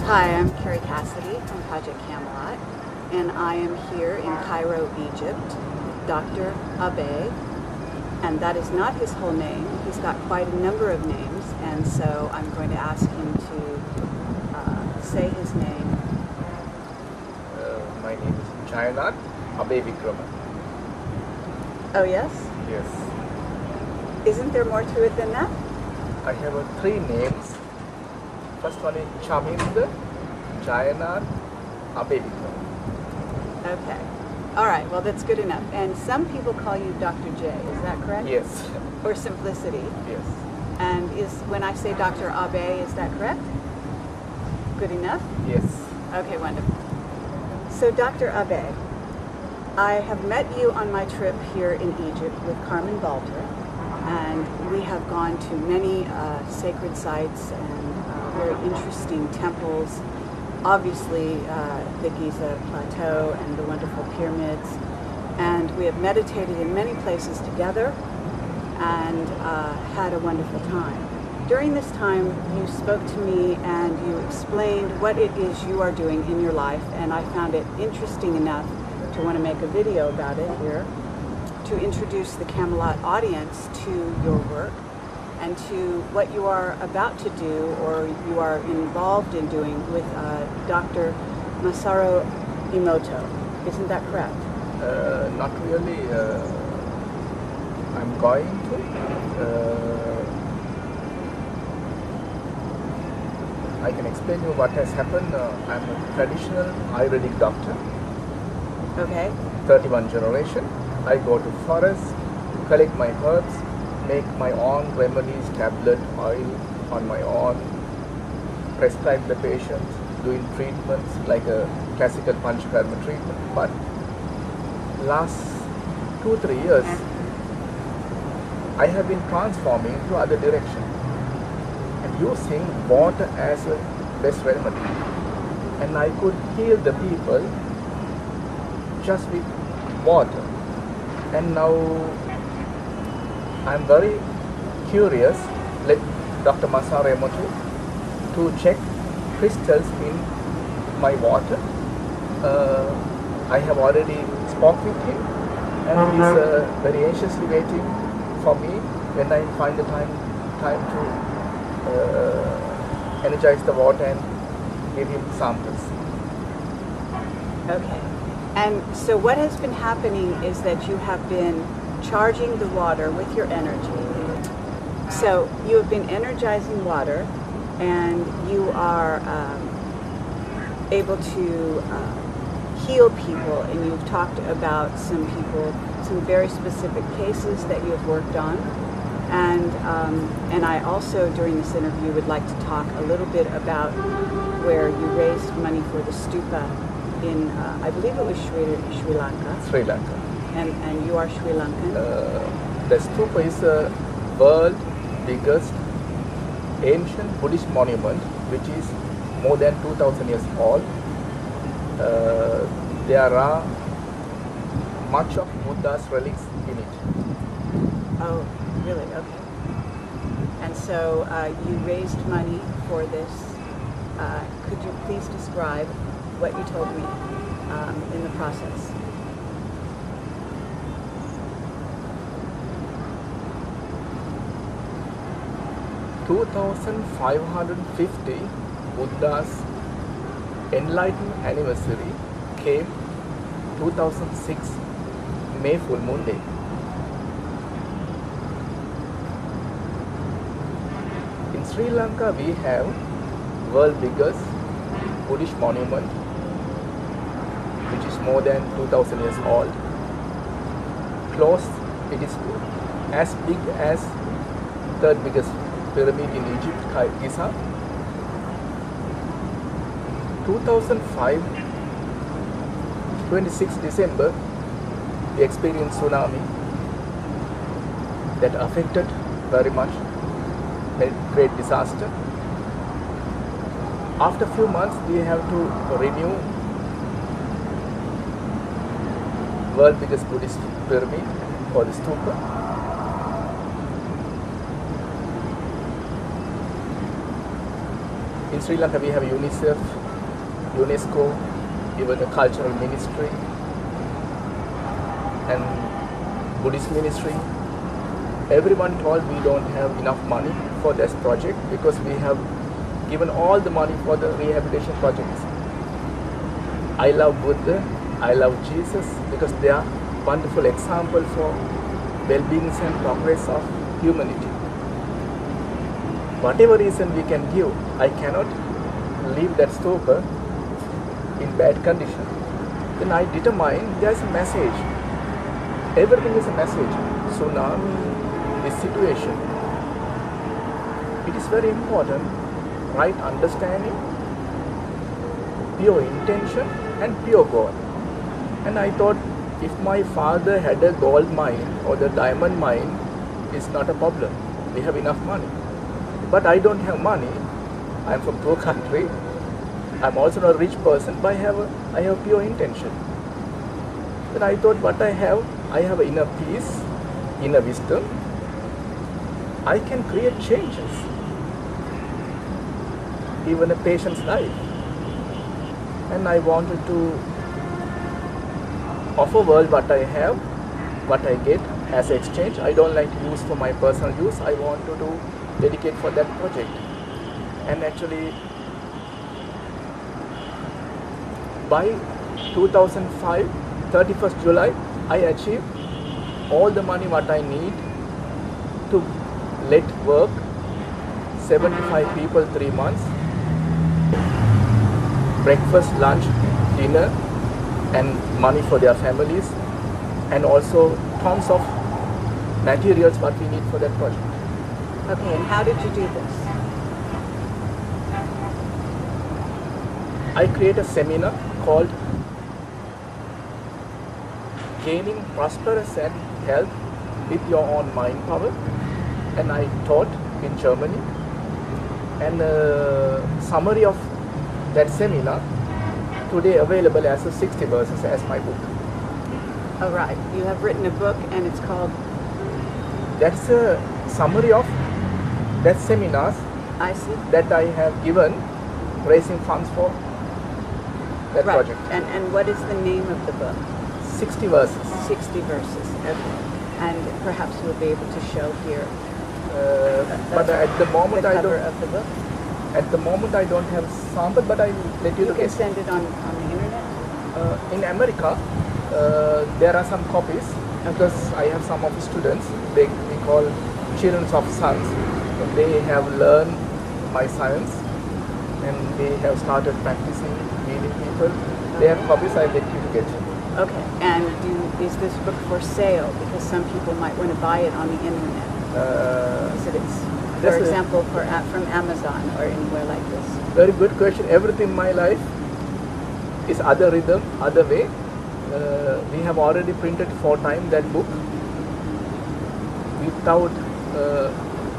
Hi, I'm Carrie Cassidy from Project Camelot, and I am here in Cairo, Egypt with Dr. Abe, and that is not his whole name. He's got quite a number of names, and so I'm going to ask him to say his name. My name is Jayanath Abeywickrama. Oh, yes? Yes. Isn't there more to it than that? I have three names. First one is Jayanath Abeywickrama. Okay. All right, well, that's good enough. And some people call you Dr. J, is that correct? Yes. For simplicity. Yes. And when I say Dr. Abe, is that correct? Good enough? Yes. Okay, wonderful. So, Dr. Abe, I have met you on my trip here in Egypt with Carmen Boulter, and we have gone to many sacred sites and very interesting temples, obviously the Giza Plateau and the wonderful pyramids, and we have meditated in many places together and had a wonderful time. During this time, you spoke to me and you explained what it is you are doing in your life, and I found it interesting enough to want to make a video about it here, to introduce the Camelot audience to your work and to what you are about to do or you are involved in doing with Dr. Masaru Emoto. Isn't that correct? Not really. I'm going to. I can explain you what has happened. I'm a traditional Ayurvedic doctor. Okay. 31 generation. I go to forest, collect my herbs, make my own remedies, tablet, oil on my own, prescribe the patient, doing treatments like a classical Panchakarma treatment. But last 2-3 years, I have been transforming to other direction and using water as a best remedy. And I could heal the people just with water. And now I'm very curious, let Dr. Masaru Emoto to check crystals in my water. I have already spoke with him and he's very anxiously waiting for me when I find the time to energize the water and give him samples. Okay. And so what has been happening is that you have been charging the water with your energy. So you have been energizing water and you are able to heal people, and you've talked about some people, some very specific cases that you have worked on. And I also, during this interview, would like to talk a little bit about where you raised money for the stupa in, I believe it was Sri Lanka. Sri Lanka. And you are Sri Lankan? The stupa is the world's biggest ancient Buddhist monument, which is more than 2,000 years old. There are much of Buddha's relics in it. Oh, really? Okay. And so you raised money for this. Could you please describe what you told me in the process? (2,550) Buddha's enlightenment anniversary came 2006 May full moon day. In Sri Lanka we have world biggest Buddhist monument, which is more than 2,000 years old. Close, it is as big as third biggest pyramid in Egypt, Giza. 2005, 26 December, we experienced tsunami that affected very much, a great disaster. After a few months, we have to renew world biggest Buddhist pyramid for the stupa. In Sri Lanka we have UNICEF, UNESCO, even a cultural ministry and Buddhist ministry. Everyone told we don't have enough money for this project because we have given all the money for the rehabilitation projects. I love Buddha, I love Jesus because they are wonderful example for well-being and progress of humanity. Whatever reason we can give, I cannot leave that stupa in bad condition. Then I determine there's a message. Everything is a message. Tsunami, this situation. It is very important, right understanding, pure intention and pure goal. And I thought if my father had a gold mine or the diamond mine, it's not a problem. We have enough money. But I don't have money. I'm from poor country. I'm also not a rich person, but I have pure intention. Then I thought what I have inner peace, inner wisdom. I can create changes. Even a patient's life. And I wanted to offer world what I have, what I get as exchange. I don't like to use for my personal use. I want to dedicate for that project. And actually, by 2005, 31st July, I achieved all the money what I need to let work 75 people 3 months, breakfast, lunch, dinner, and money for their families, and also tons of materials what we need for that project. Okay, and how did you do this? I created a seminar called Gaining Prosperous and Health with Your Own Mind Power, and I taught in Germany. And a summary of that seminar today available as a 60 verses as my book. All right, you have written a book and it's called? That's a summary of that seminars I see. that I have given raising funds for that Right. project. And what is the name of the book? 60 verses. 60 verses. Okay. And perhaps you'll be able to show here But at the moment the I cover don't. of the book. At the moment I don't have sample, but I will let you You look can at. send it on the internet. In America, there are some copies because I have some of the students. We call children of sons. They have learned my science and they have started practicing meeting people. They have copies. I let you to get. Okay. And is this book for sale? Because some people might want to buy it on the internet. So it's, for example, from Amazon or anywhere like this. Very good question. Everything in my life is other rhythm, other way. We have already printed 4 times that book without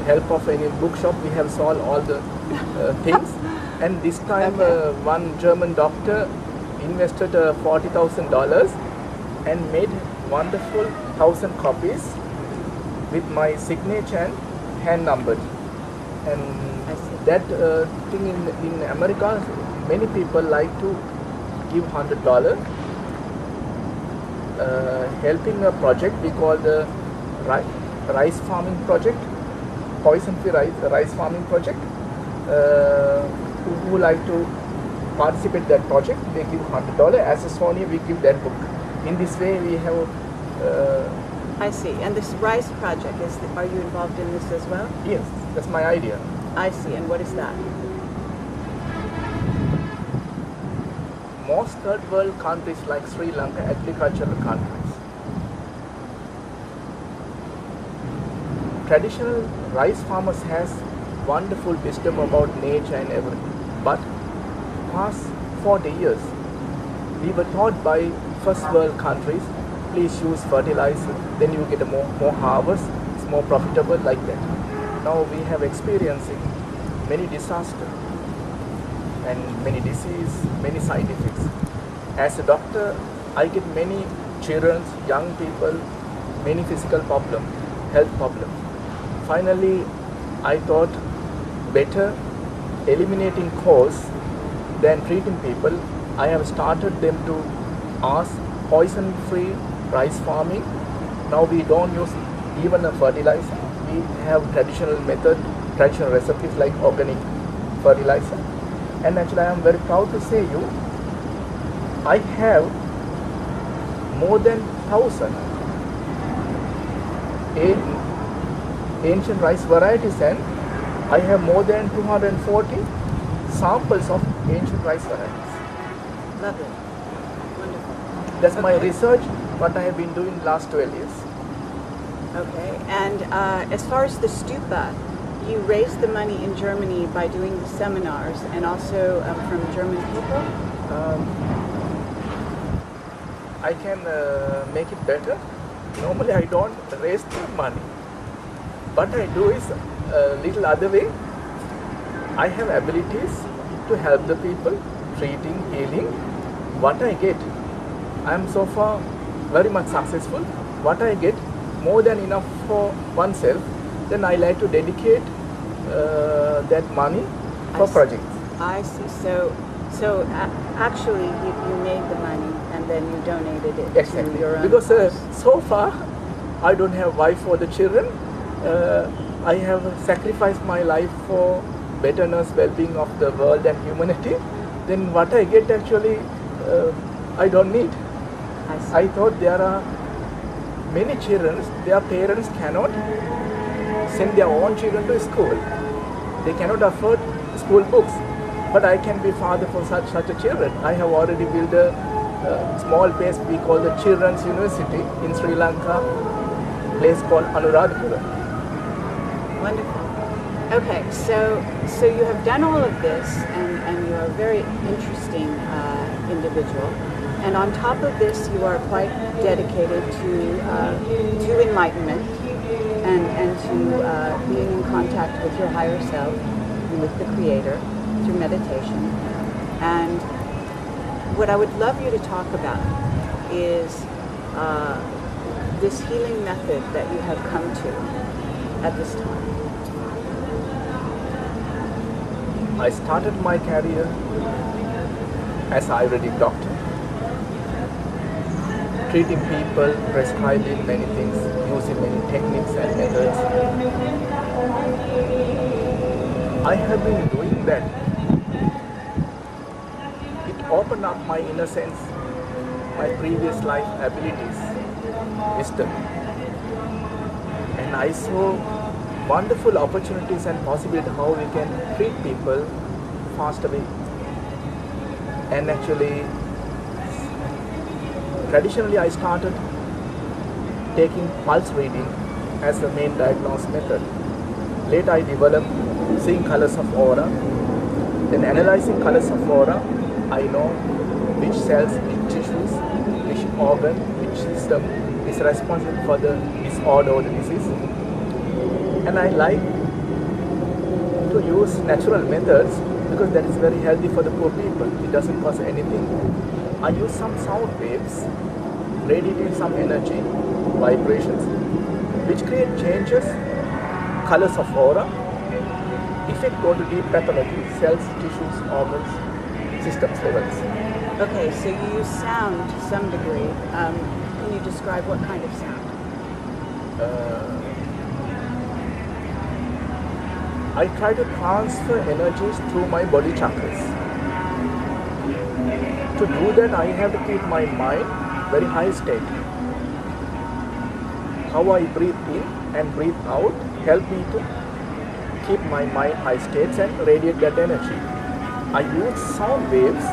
help of any bookshop. We have solved all the things. And this time, Okay. one German doctor invested $40,000 and made wonderful 1,000 copies with my signature and hand numbered. And that thing in America, many people like to give $100 helping a project we call the rice farming project, poison-free rice farming project. Who like to participate in that project, they give $100. As a Sony, we give that book. In this way, we have. I see. And this rice project, are you involved in this as well? Yes, that's my idea. I see. And what is that? Most third world countries like Sri Lanka, agricultural countries, traditional rice farmers has wonderful wisdom about nature and everything. But past 40 years, we were taught by first world countries, please use fertilizer, then you get a more harvest, it's more profitable like that. Now we have experiencing many disasters and many disease, many side effects. As a doctor, I get many children, young people, many physical problems, health problems. Finally, I thought better eliminating cause than treating people, I have started them to ask poison-free rice farming. Now we don't use even a fertilizer. We have traditional method, traditional recipes like organic fertilizer. And actually I am very proud to say you, I have more than 1,000 ancient rice varieties, and I have more than 240 samples of ancient rice varieties. Lovely. Wonderful. That's my research, what I have been doing last 12 years. Okay. And as far as the stupa, you raised the money in Germany by doing the seminars and also from German people? I can make it better. Normally I don't raise the money. What I do is a little other way. I have abilities to help the people, treating, healing. What I get, I am so far very much successful. What I get, more than enough for oneself, then I like to dedicate that money for projects. I see. So actually you made the money and then you donated it Exactly. to your own Because cause. so far I don't have wife or the children. I have sacrificed my life for betterness, well-being of the world and humanity. Then what I get actually I don't need. I see. I thought there are many children, their parents cannot send their own children to school. They cannot afford school books. But I can be father for such a children. I have already built a small place we call the Children's University in Sri Lanka, place called Anuradhapura. Wonderful. Okay, so you have done all of this, and you are a very interesting individual. And on top of this, you are quite dedicated to enlightenment and to being in contact with your higher self and with the Creator through meditation. And what I would love you to talk about is this healing method that you have come to at this time. I started my career as an Ayurvedic doctor, treating people, prescribing many things, using many techniques and methods. I have been doing that. It opened up my innocence, my previous life abilities, wisdom. And I saw wonderful opportunities and possibilities how we can treat people fast away. And actually, traditionally I started taking pulse reading as the main diagnosis method. Later I developed seeing colors of aura. Then analyzing colors of aura, I know which cells, which tissues, which organ, which system is responsible for the disorder or the disease. And I like to use natural methods because that is very healthy for the poor people. It doesn't cost anything. I use some sound waves, radiating some energy, vibrations, which create changes, colors of aura, effect go to deep pathology, cells, tissues, organs, systems levels. Okay, so you use sound to some degree. Can you describe what kind of sound? I try to transfer energies through my body chakras. To do that, I have to keep my mind very high state. How I breathe in and breathe out help me to keep my mind high states and radiate that energy. I use sound waves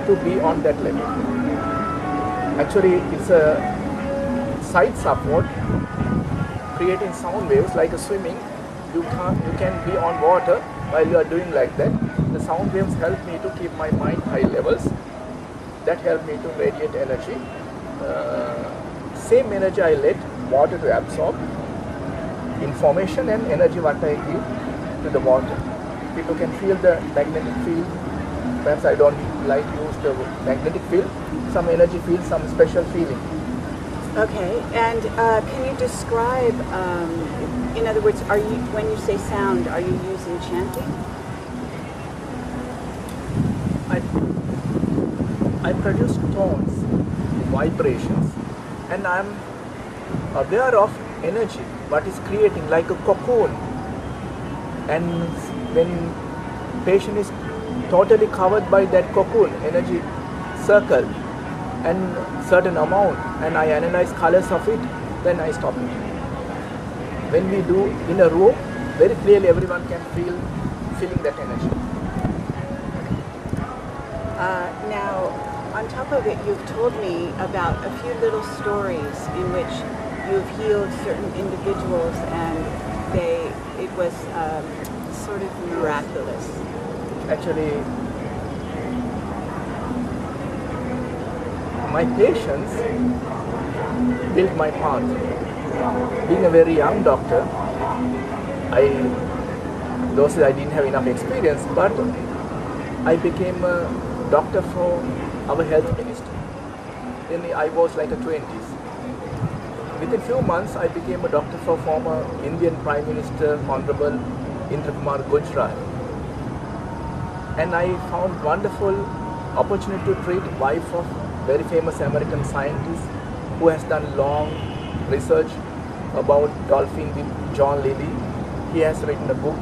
to be on that level. Actually, it's a side support, creating sound waves like a swimming. You can be on water while you are doing like that. The sound waves help me to keep my mind high levels. That help me to radiate energy. Same energy I let water to absorb. Information and energy what I give to the water. People can feel the magnetic field. Perhaps I don't like to use the magnetic field. Some energy field, some special feeling. Okay, and can you describe, in other words, when you say sound, are you using chanting? I, I produce tones, vibrations, and I'm aware of energy, what is creating like a cocoon. And when patient is totally covered by that cocoon, energy circle, and certain amount, and I analyze colors of it, then I stop it. When we do in a room, very clearly everyone can feeling that energy. Now, on top of it, you've told me about a few little stories in which you've healed certain individuals, and it was sort of miraculous. Actually, my patients built my path. Being a very young doctor, I didn't have enough experience, but I became a doctor for our health minister. Then I was like a 20s. Within few months, I became a doctor for former Indian Prime Minister, Honorable Indra Gujral. And I found wonderful opportunity to treat wife of very famous American scientist who has done long research about dolphin with John Lilly. He has written a book,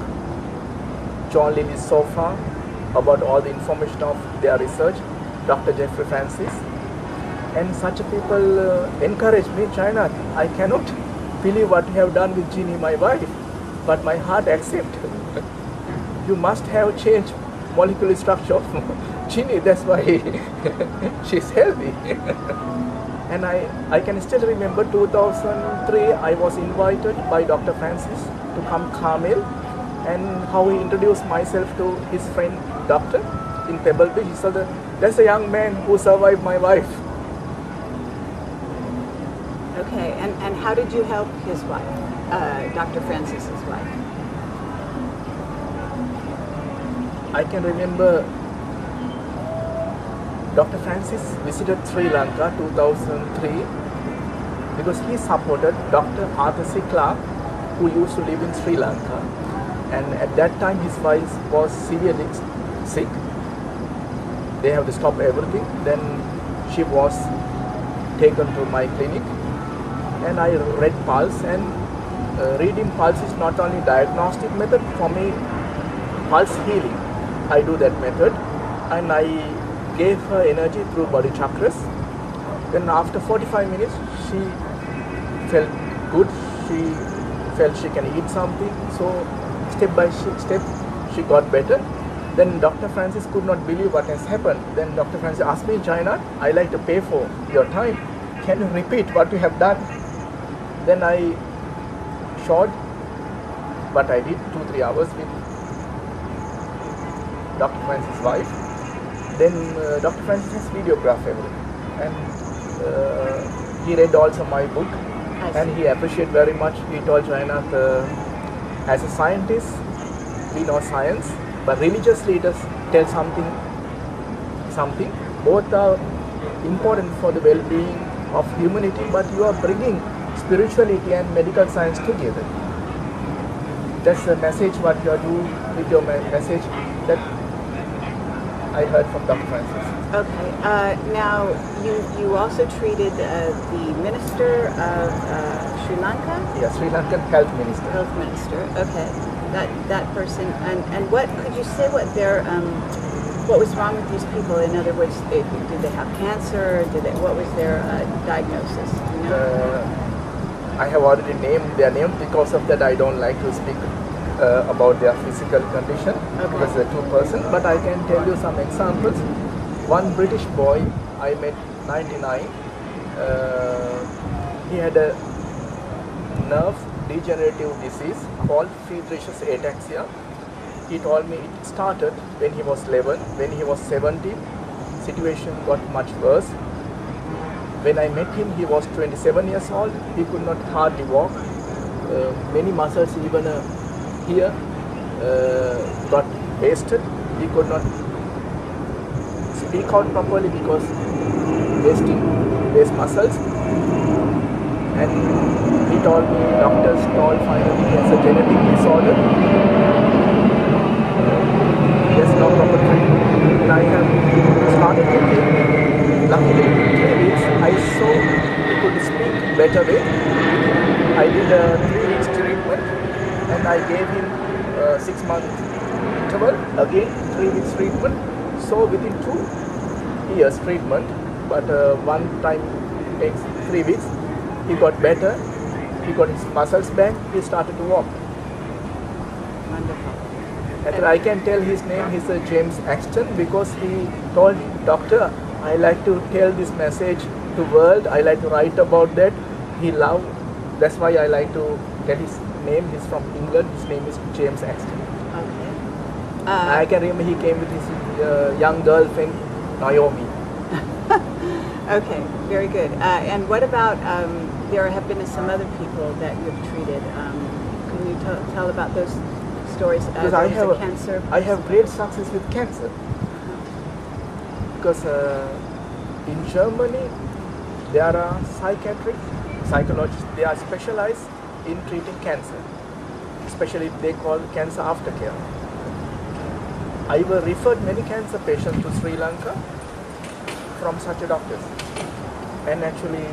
John Lilly's Sofa, about all the information of their research, Dr. Jeffrey Francis. And such people encourage me, Jayanath, I cannot believe what you have done with Ginny, my wife, but my heart accepts. You must have changed molecular structure of Ginny, that's why she's healthy. And I can still remember 2003, I was invited by Dr. Francis to come Carmel, and how he introduced myself to his friend doctor in Pebble Beach. He said, that's a young man who survived my wife. Okay, and how did you help his wife, Dr. Francis's wife? I can remember Dr. Francis visited Sri Lanka 2003 because he supported Dr. Arthur C. Clarke, who used to live in Sri Lanka. And at that time his wife was severely sick. They have to stop everything. Then she was taken to my clinic, and I read pulse, and reading pulse is not only diagnostic method for me, pulse healing. I do that method, and I gave her energy through body chakras. Then after 45 minutes she felt good, she felt she can eat something, so step by step she got better. Then Dr. Francis could not believe what has happened. Then Dr. Francis asked me, Jayanath, I like to pay for your time. Can you repeat what you have done? Then I showed what I did 2-3 hours with Dr. Francis' wife. Then Dr. Francis has videographed everything. And he read also my book. And he appreciated very much. He told Jayanath, as a scientist, we know science, but religious leaders tell something. Both are important for the well-being of humanity, but you are bringing spirituality and medical science together. That's the message what you are doing with your message that I heard from Dr. Francis. Okay. Now, you also treated the minister of Sri Lanka? Yeah, Sri Lankan health minister. Health minister. Okay. That person. And what could you say? What was wrong with these people? In other words, did they have cancer? What was their diagnosis? You know? I have already named their name. Because of that, I don't like to speak about their physical condition, because they're two persons. But I can tell you some examples. One British boy I met, 99. He had a nerve degenerative disease called feverish ataxia. He told me it started when he was 11. When he was 17, situation got much worse. When I met him, he was 27 years old. He could not hardly walk. Many muscles, even here, got wasted. He could not speak out properly because waste muscles. And he told me, doctors told finally he has a genetic disorder. There's no proper treatment. And I have interval, again 3 weeks treatment. So within 2 years treatment, but one time takes 3 weeks, he got better, he got his muscles back, he started to walk. Wonderful. And I can tell his name, he's James Axton, because he told, doctor, I like to tell this message to world, I like to write about that. He loved, that's why I like to tell his name. He's from England, his name is James Axton. Okay. I can remember he came with his young girlfriend, Naomi. Okay, very good. And what about, there have been some other people that you've treated. Can you tell about those stories? Because Cancer. I have great success with cancer. Because in Germany, there are psychologists, they are specialized in treating cancer. Especially they call cancer aftercare. I have referred many cancer patients to Sri Lanka from such doctors. And actually,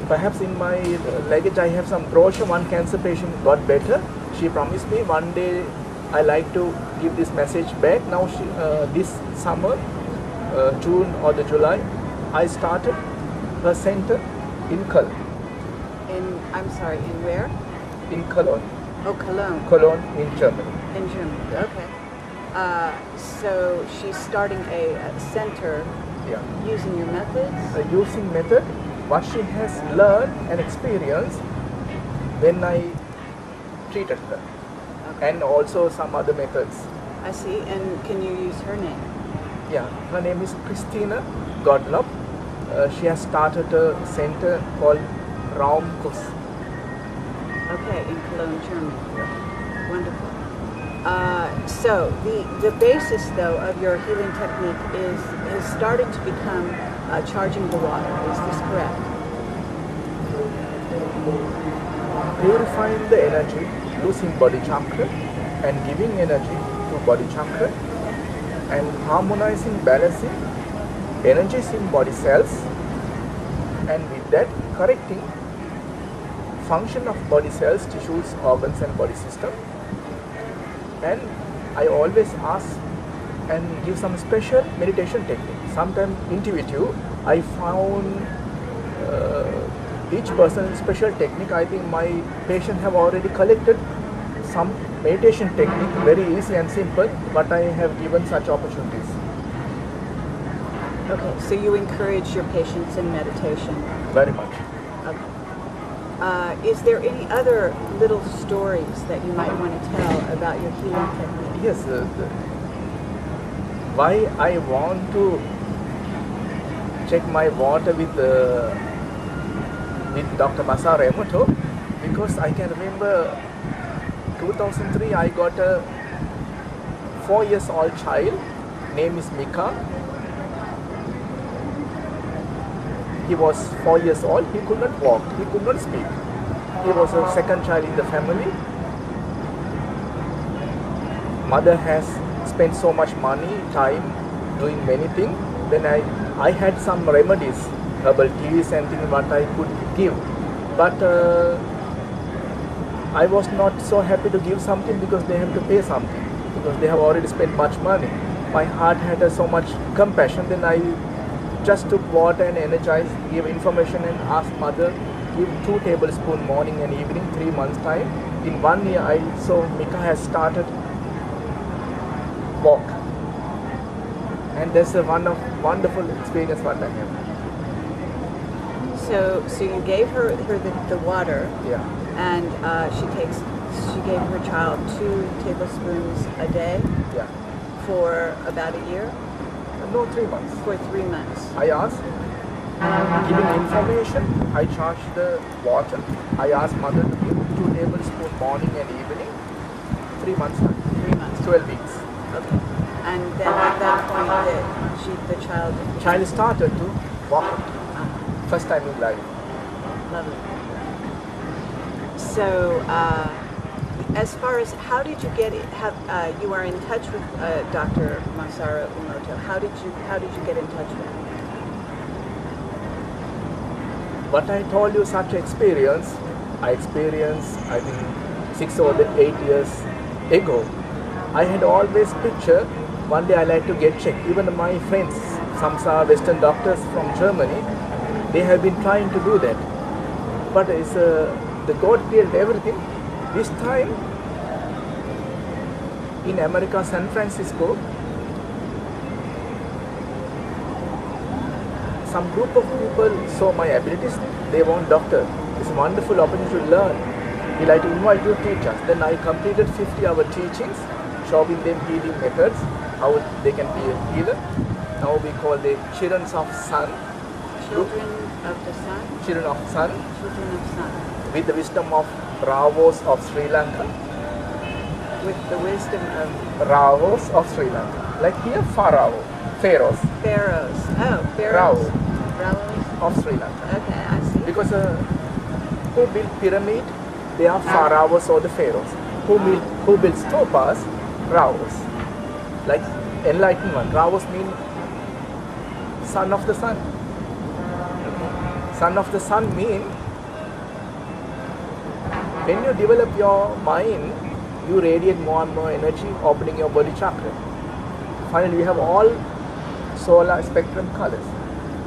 perhaps in my luggage I have some brochure. One cancer patient got better. She promised me one day I like to give this message back. Now she, this summer, June or the July, I started her center in Cologne. I'm sorry, in where? In Cologne. Oh, Cologne. Cologne in Germany. In Germany, okay. So she's starting a center using your methods? Using method, what she has learned and experienced when I treated her. Okay. And also some other methods. I see, and can you use her name? Yeah, her name is Christina Godlop. She has started a center called Raumkuss. Okay, in Cologne, Germany. Yeah. Wonderful. So the basis though of your healing technique is starting to become charging the water. Is this correct? Purifying the energy, losing body chakra and giving energy to body chakra, and harmonizing, balancing energies in body cells, and with that correcting function of body cells, tissues, organs and body system. And I always ask and give some special meditation technique. Sometimes intuitive. I found each person special technique. I think my patient have already collected some meditation technique, very easy and simple, but I have given such opportunities. Okay, so you encourage your patients in meditation. Very much. Okay. Is there any other little stories that you might want to tell about your healing technique? Yes. Why I want to check my water with Dr. Masaru Emoto, because I can remember 2003 I got a 4-year-old child, name is Mika. He was 4 years old, he could not walk, he could not speak. He was a second child in the family. Mother has spent so much money, time, doing many things. Then I had some remedies, herbal teas and things what I could give. But I was not so happy to give something because they have to pay something, because they have already spent much money. My heart had so much compassion, then I just took water and energized, gave information and asked mother, give 2 tablespoons morning and evening, 3 months time. In 1 year I saw Mika has started walk. And that's a wonderful experience what I have. So you gave her the water, Yeah. and she gave her child 2 tablespoons a day Yeah. for about a year? No, 3 months. For 3 months. I asked, giving information, I charged the water. I asked mother to give 2 tablespoons morning and evening, 3 months time. 3 months. 12 weeks. Okay. And then at that point, the child Started to walk. First time in life. Lovely. So, as far as how did you get you are in touch with Dr. Masaru Emoto. How did you get in touch with him? What I told you, such experience, I experienced, I think, 6 or 8 years ago, I had always pictured one day I like to get checked. Even my friends, some are Western doctors from Germany, they have been trying to do that. But it's the God created everything. This time in America, San Francisco, some group of people saw my abilities. They want doctor. It's a wonderful opportunity to learn. We like to invite you to teach us. Then I completed 50-hour teachings, showing them healing methods, how they can be a healer. Now we call them Children of Sun. Children of the Sun? Children of Sun. Children of Sun. With the wisdom of Ravos of Sri Lanka. With the wisdom of Ravos of Sri Lanka. Like here, Pharaohs. Pharaohs. Oh, Pharaohs. Ravos of Sri Lanka. Okay, I see. Because who built pyramid? They are pharaohs or the pharaohs. Who built stupas? Ravos. Like enlightened one. Ravos mean son of the sun. Son of the sun mean when you develop your mind, you radiate more and more energy, opening your body chakra. Finally, we have all solar spectrum colors.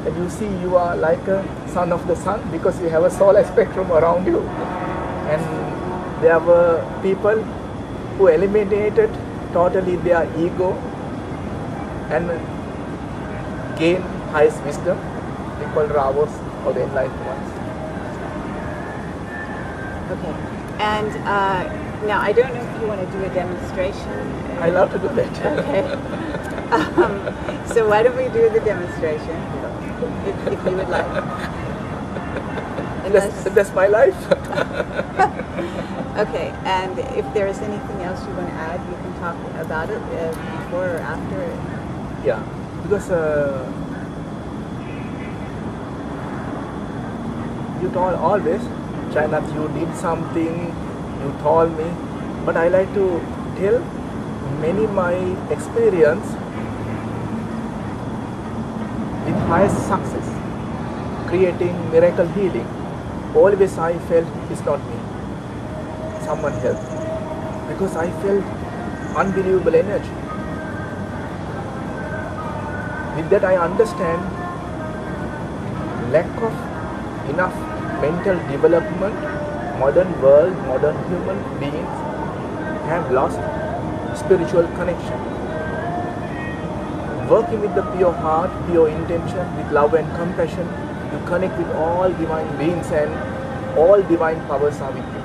And you see you are like a son of the sun because you have a solar spectrum around you. And there were people who eliminated totally their ego and gained highest wisdom. They call Ravos or the enlightened ones. Okay. And now I don't know if you want to do a demonstration. I love to do that. Okay. So why don't we do the demonstration, if you would like. That's my life. Okay, and if there is anything else you want to add, you can talk about it before or after. Yeah, because you told always, Jayanath, you did something, you told me, but I like to tell many my experience with highest success, creating miracle healing. Always I felt it's not me, someone else, because I felt unbelievable energy. With that I understand lack of enough mental development. Modern world, modern human beings have lost spiritual connection. Working with the pure heart, pure intention, with love and compassion, you connect with all divine beings and all divine powers are with you.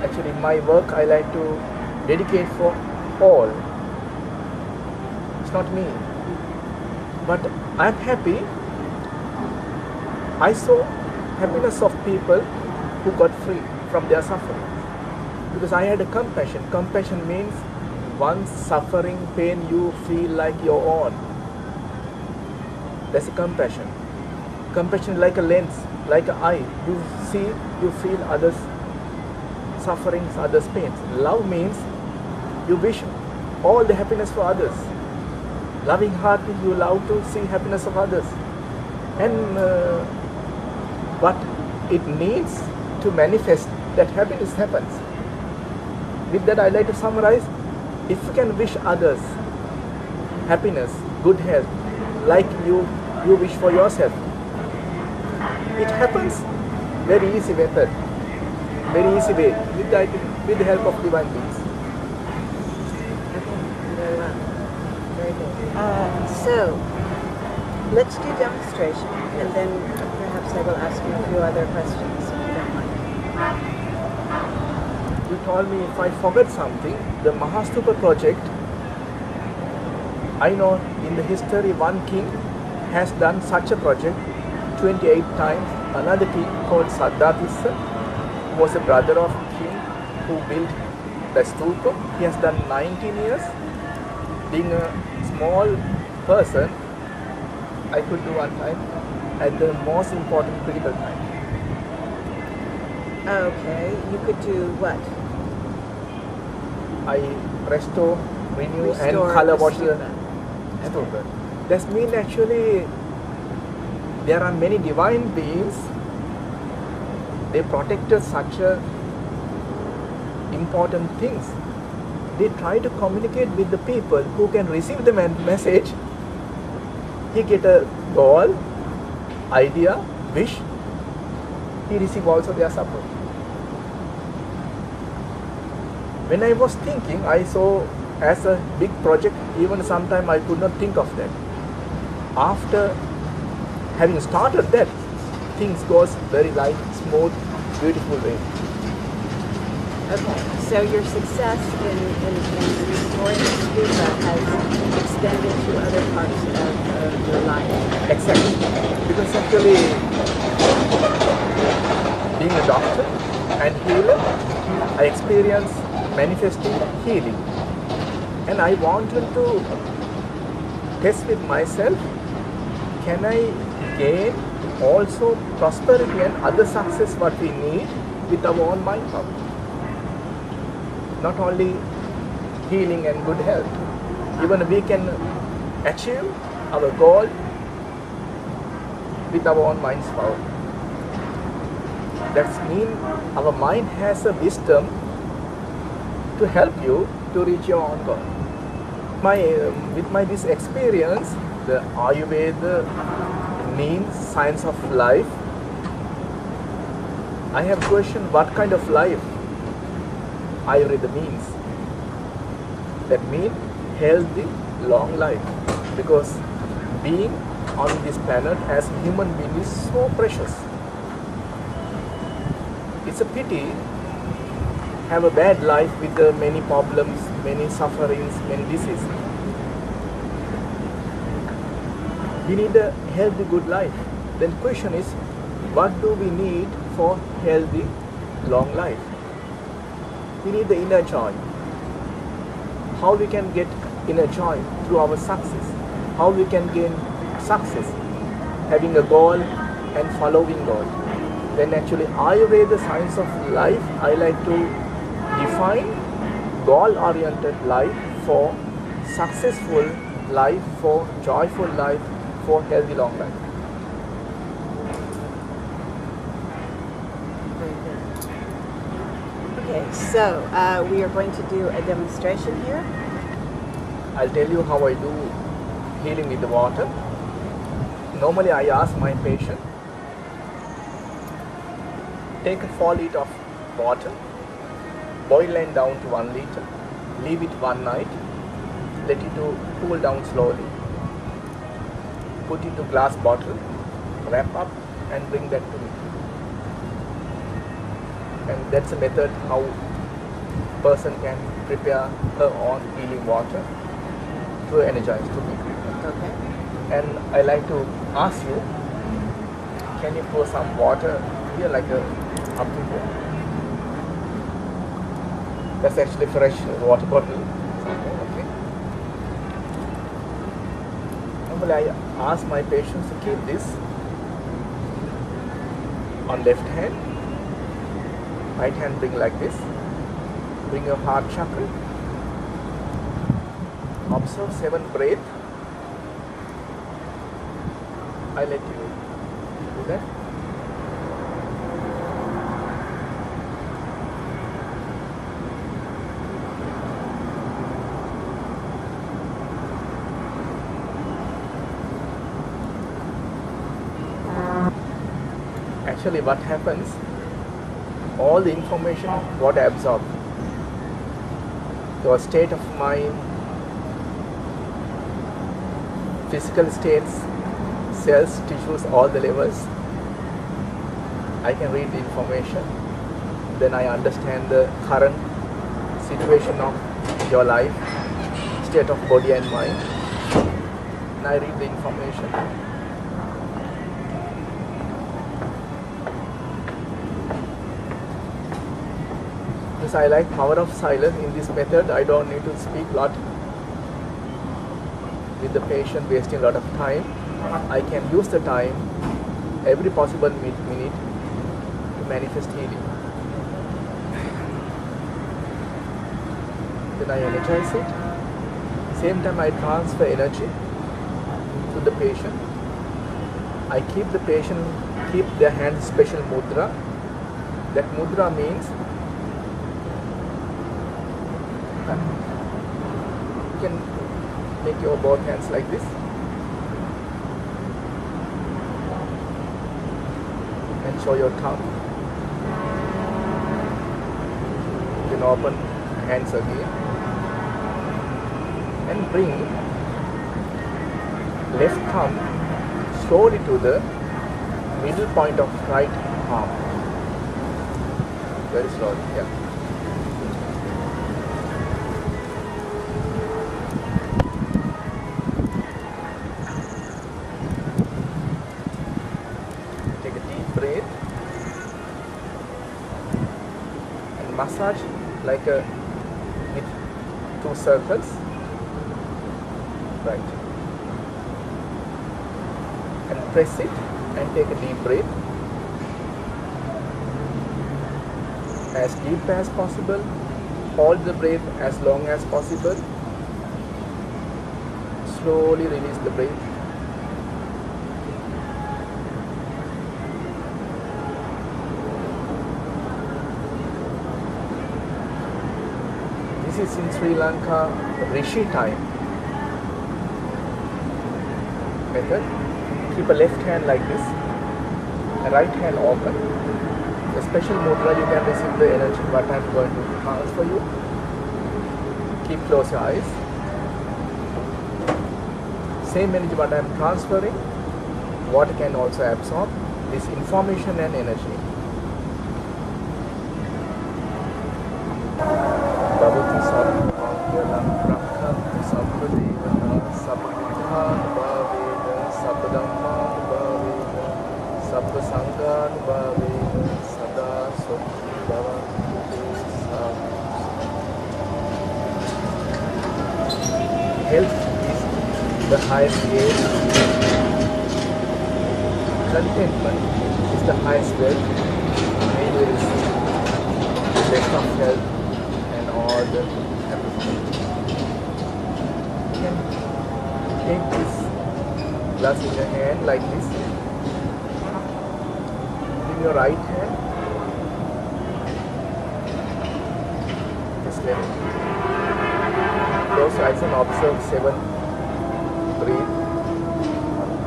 Actually, in my work, I like to dedicate for all. It's not me. But I'm happy. I saw happiness of people who got free from their suffering. Because I had a compassion. Compassion means one's suffering, pain, you feel like your own. That's a compassion. Compassion like a lens, like an eye. You see, you feel others' sufferings, others' pains. Love means you wish all the happiness for others. Loving heartedly, you love to see happiness of others. And but it needs to manifest that happiness happens. With that, I like to summarize. If you can wish others happiness, good health, like you wish for yourself, it happens. Very easy method, very easy way, with the help of divine beings. Okay, very well. Very good. So, let's do demonstration, and then perhaps I will ask you a few other questions, if you don't mind. You told me if I forget something, the Mahastupa project, I know in the history one king has done such a project 28 times. Another king called Saddhatissa was a brother of king who built the stupa. He has done 19 years. Being a small person, I could do one time at the most important critical time. Okay, you could do what? I restore, renew and color wash the stupa. That means actually there are many divine beings. They protected such a important things. They try to communicate with the people who can receive the message. He get a goal, idea, wish. He receive also their support. When I was thinking, I saw as a big project, even sometime I could not think of that. After having started that, things goes very light, smooth, beautiful way. Okay, so your success in restoring the stupa has extended to other parts of your life. Exactly. Because actually, being a doctor and healer, I experienced manifesting healing. And I wanted to test with myself, can I gain also prosperity and other success what we need with our own mind power? Not only healing and good health, even we can achieve our goal with our own mind's power. That means our mind has a wisdom to help you to reach your own goal. With this experience, the Ayurveda means science of life. I have questioned what kind of life Ayurveda means. That means healthy, long life. Because being on this planet as a human being is so precious. It's a pity have a bad life with many problems, many sufferings, many diseases. We need a healthy, good life. Then question is, what do we need for healthy, long life? We need the inner joy. How we can get inner joy through our success? How we can gain success? Having a goal and following goal. Then actually Ayurveda science of life, I like to define goal-oriented life for successful life, for joyful life, for healthy long life. Very good. Okay, so we are going to do a demonstration here. I'll tell you how I do healing with the water. Normally I ask my patient, take a 4 liters of water, boil it down to 1 liter, leave it one night, let it to cool down slowly, put it to glass bottle, wrap up and bring that to me. And that's a method how person can prepare her own healing water to energize to me. Okay. And I like to ask you, can you pour some water here like a up to here? That's actually fresh water bottle. Okay. Normally I ask my patients to keep this on left hand, right hand bring like this, bring your heart chakra, observe 7 breath. I let you do that. Actually what happens, all the information what I absorb, your state of mind, physical states, cells, tissues, all the levels, I can read the information, then I understand the current situation of your life, state of body and mind, and I read the information. I like power of silence. In this method I don't need to speak a lot with the patient, wasting a lot of time. I can use the time, every possible minute, to manifest healing. Then I energize it. Same time I transfer energy to the patient. I keep the patient, keep their hands special mudra. That mudra means hand. You can make your both hands like this. And show your tongue. You can open hands again. And bring left thumb slowly to the middle point of right arm. Very slowly, yeah. Take a deep breath and massage like a with 2 circles. Right. And press it and take a deep breath. As deep as possible. Hold the breath as long as possible. Slowly release the breath. This is in Sri Lanka Rishi time method. Keep a left hand like this, a right hand open. A special mudra, you can receive the energy what I am going to transfer you. Keep close your eyes. Same energy what I am transferring, water can also absorb this information and energy. Bhavati Sattvayalam Prakhanti Sattva Sattvidhan Bhaveda Sattadhamman Bhaveda Sattva Sanghan Bhaveda Sada Sukhi Bhavantu. Health is the highest gain. Contentment is the highest wealth. May we receive the best of health and all the everything. You can take this glass in your hand like this. In your right hand, just let it. Close your eyes and observe 7. Breathe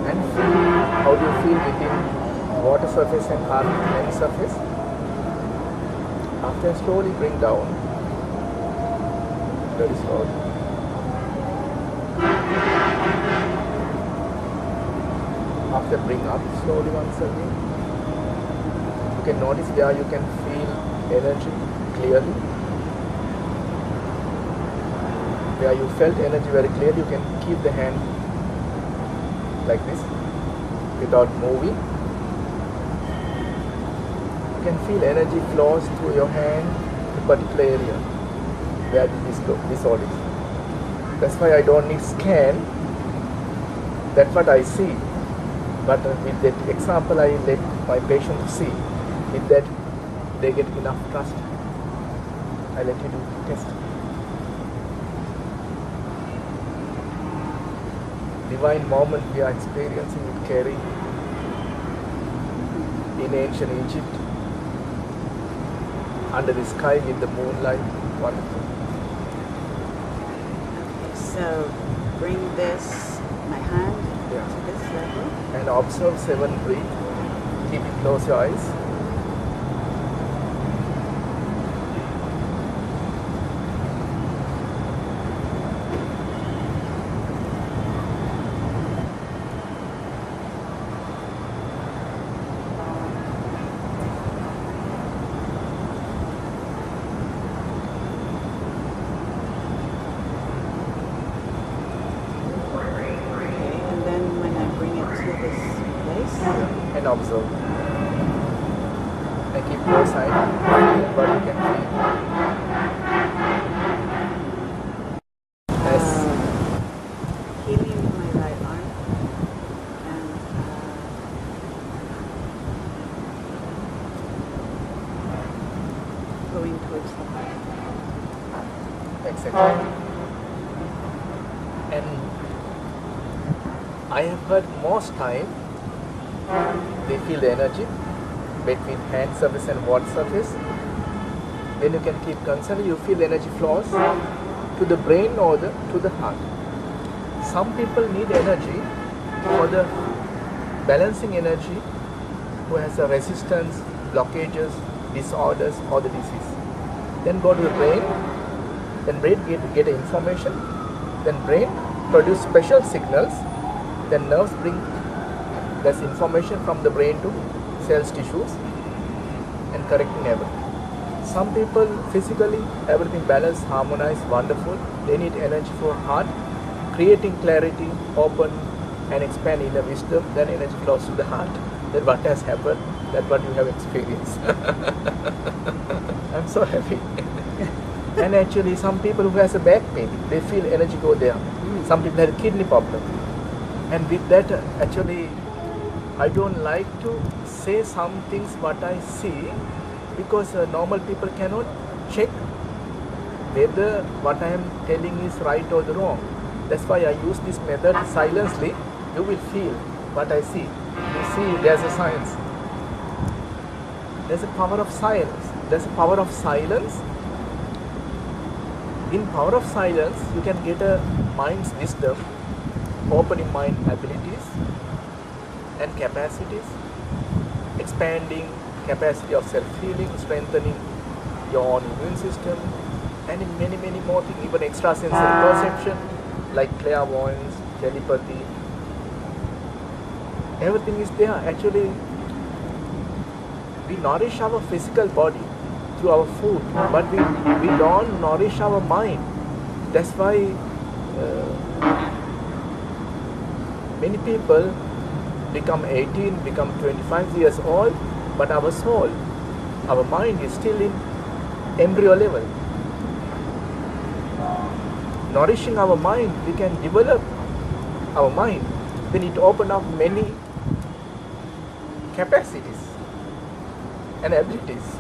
and feel how do you feel within water surface and land surface. After slowly bring down, very slowly. After bring up slowly once again. You can notice where you can feel energy clearly. Where you felt energy very clearly, you can keep the hand like this without moving. You can feel energy flows through your hand to a particular area where this all is. That's why I don't need scan. That's what I see. But with that example, I let my patient to see. With that, they get enough trust. I let you do the test. Divine moment we are experiencing with Kerry in ancient Egypt, under the sky with the moonlight. Wonderful. So bring this, my hand, to this level. And observe 7 breathe. Keep it, close your eyes. And observe. And keep your side, but you can feel. As healing in my right arm and going towards the heart. Exactly. And I have heard most time they feel the energy between hand surface and water surface. Then you can keep concerned, you feel the energy flows to the brain or to the heart. Some people need energy for the balancing energy who has a resistance, blockages, disorders or the disease. Then go to the brain, then brain get information, then brain produce special signals, then nerves bring this information from the brain to cells, tissues and correcting everything. Some people physically, everything balanced, harmonized, wonderful. They need energy for heart, creating clarity, open and expand inner wisdom, then energy flows to the heart. Then what has happened, that's what you have experienced. I'm so happy. And actually some people who has a back pain, they feel energy go there. Some people have a kidney problem. And with that, actually, I don't like to say some things what I see, because normal people cannot check whether what I am telling is right or the wrong. That's why I use this method silently. You will feel what I see. You see, there's a science. There's a power of silence. There's a power of silence. In power of silence, you can get a mind's wisdom, opening mind abilities and capacities, expanding capacity of self-healing, strengthening your own immune system, and in many, many more things, even extrasensory perception like clairvoyance, telepathy. Everything is there. Actually, we nourish our physical body through our food, but we don't nourish our mind. That's why many people become 18, become 25 years old, but our soul, our mind is still in embryo level. Nourishing our mind, we can develop our mind. Then it opens up many capacities and abilities.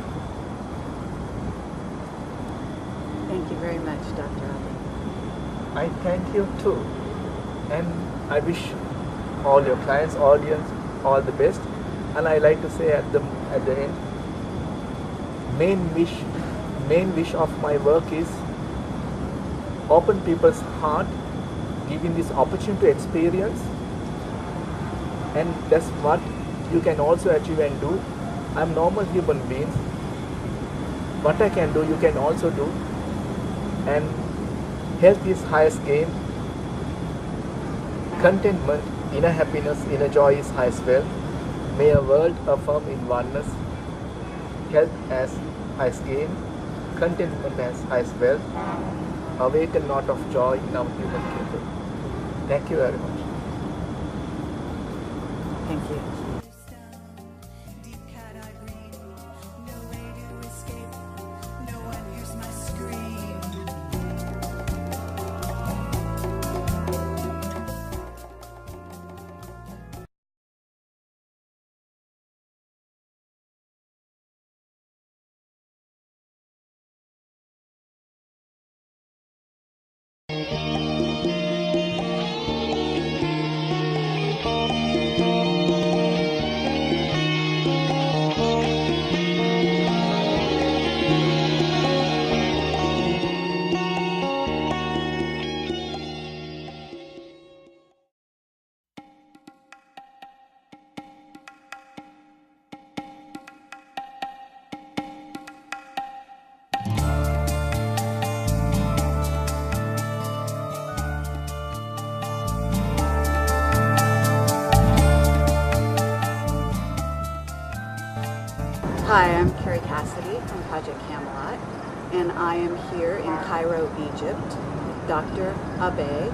Thank you very much, Dr. Abe. I thank you too. And I wish all your clients, audience, all the best. And I like to say at the end, main wish of my work is open people's heart, giving this opportunity to experience, and that's what you can also achieve and do. I'm normal human beings. What I can do, you can also do. And health is highest gain. Contentment, inner happiness, inner joy is highest wealth. May a world affirm in oneness. Health as highest gain. Contentment as highest wealth. Awaken not of joy in our human kingdom. Thank you very much. Thank you. Hi, I'm Carrie Cassidy from Project Camelot, and I am here in Cairo, Egypt with Dr. Abe,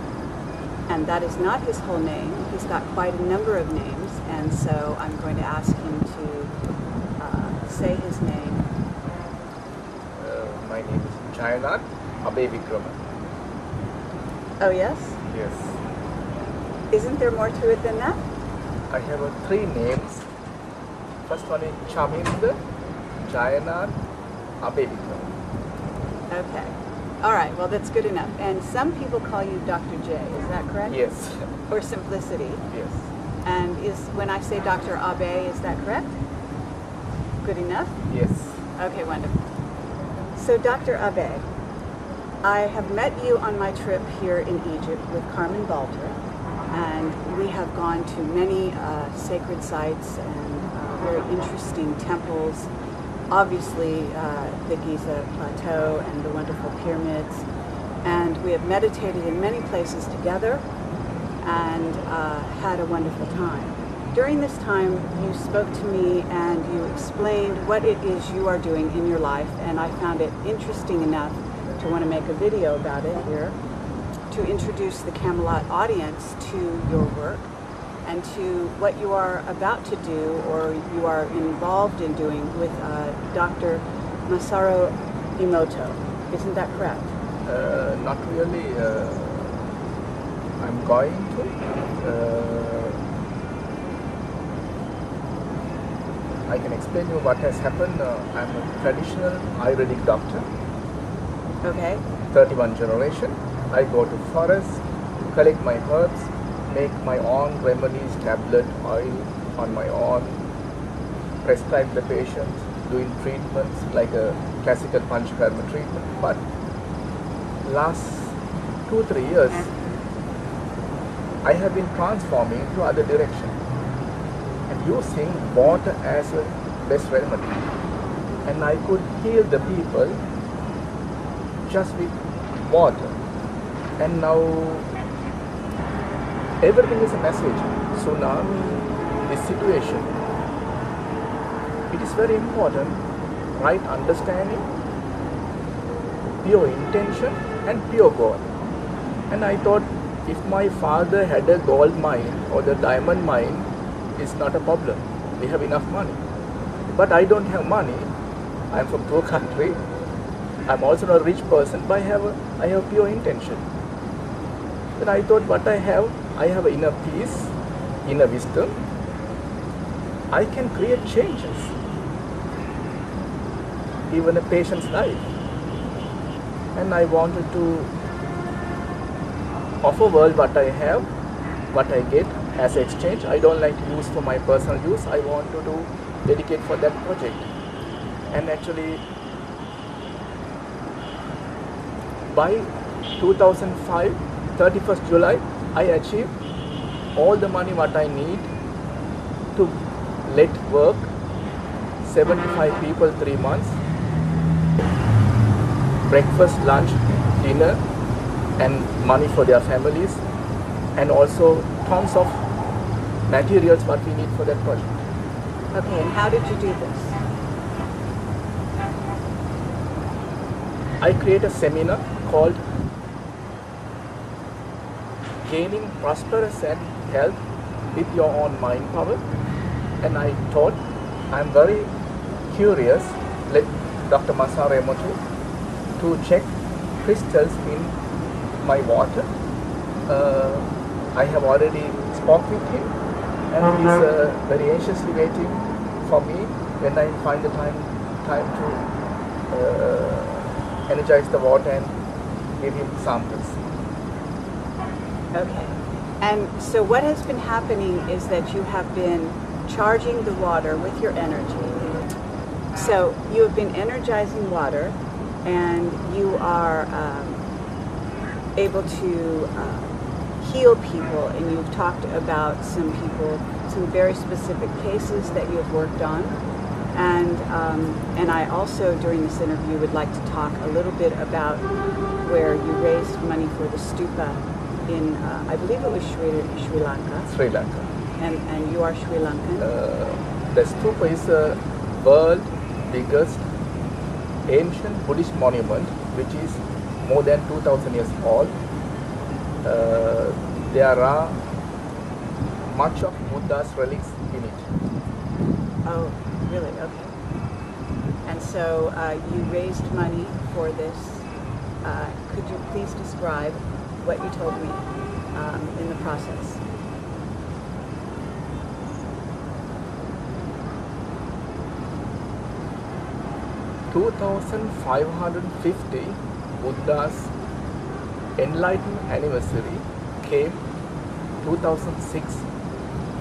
and that is not his whole name. He's got quite a number of names, and so I'm going to ask him to say his name. My name is Jayanath Abeywickrama. Oh, yes? Yes. Isn't there more to it than that? I have 3 names. First one is Chamindra Jayanath Abeywickrama. Okay. All right, well, that's good enough. And some people call you Dr. J, is that correct? Yes. For simplicity. Yes. And when I say Dr. Abe, is that correct? Good enough? Yes. Okay, wonderful. So, Dr. Abe, I have met you on my trip here in Egypt with Carmen Boulter, and we have gone to many sacred sites and very interesting temples, obviously the Giza Plateau and the wonderful pyramids, and we have meditated in many places together and had a wonderful time. During this time, you spoke to me and you explained what it is you are doing in your life, and I found it interesting enough to want to make a video about it here, to introduce the Camelot audience to your work and to what you are about to do or you are involved in doing with Dr. Masaru Emoto. Isn't that correct? Not really. I'm going to. I can explain you what has happened. I'm a traditional Ayurvedic doctor. Okay. 31 generation. I go to forest, collect my herbs, make my own remedies, tablet, oil on my own, prescribe the patients, doing treatments like a classical Panchakarma treatment. But last 2-3 years, I have been transforming to other direction and using water as a best remedy. And I could heal the people just with water. And now everything is a message. Tsunami, this situation. It is very important, right understanding, pure intention and pure goal. And I thought if my father had a gold mine or the diamond mine, it's not a problem. We have enough money. But I don't have money. I'm from poor country. I'm also not a rich person, but I have pure intention. Then I thought what I have inner peace, inner wisdom. I can create changes. Even a patient's life. And I wanted to offer world what I have, what I get as exchange. I don't like to use for my personal use. I want to do dedicate for that project. And actually by 2005, 31st July, I achieved all the money what I need to let work 75 people 3 months, breakfast, lunch, dinner, and money for their families, and also tons of materials what we need for that project. Okay, and how did you do this? I create a seminar called Gaining Prosperous and Health with Your Own Mind Power, and I thought I'm very curious, let Dr. Masaru Emoto to check crystals in my water. I have already spoke with him, and he's very anxiously waiting for me when I find the time to energize the water and give him samples. Okay. And so what has been happening is that you have been charging the water with your energy. So you have been energizing water, and you are able to heal people, and you've talked about some people, some very specific cases that you have worked on. And I also, during this interview, would like to talk a little bit about where you raised money for the stupa in, I believe it was Sri Lanka. Sri Lanka. And you are Sri Lankan? The stupa is the world's biggest ancient Buddhist monument, which is more than 2,000 years old. There are much of Buddha's relics in it. Oh, really? Okay. And so you raised money for this. Could you please describe what you told me in the process? (2,550) Buddha's enlightenment anniversary came 2006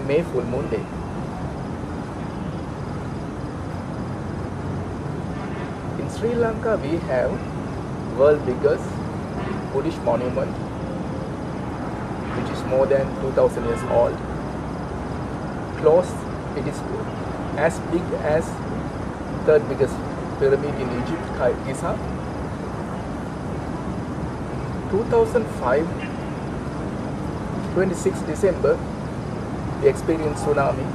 May full moon day. In Sri Lanka we have world biggest Buddhist monument, which is more than 2000 years old. Close, it is as big as third biggest pyramid in Egypt, Giza. 2005, 26 December, we experienced tsunami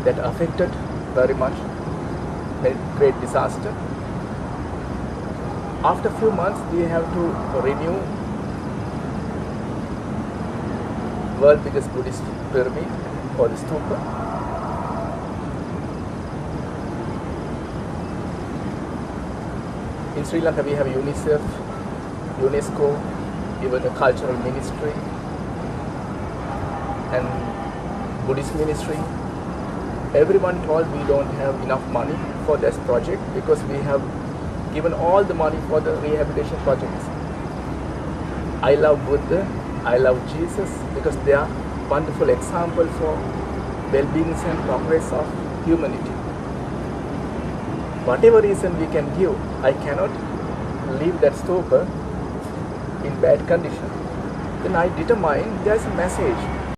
that affected very much, a great disaster. After a few months, we have to renew world biggest Buddhist pyramid for the stupa. In Sri Lanka, we have UNICEF, UNESCO, even the cultural ministry and Buddhist ministry. Everyone told we don't have enough money for this project because we have given all the money for the rehabilitation projects. I love Buddha, I love Jesus because they are wonderful example for well-being and progress of humanity. Whatever reason we can give, I cannot leave that stupa in bad condition. Then I determine there's a message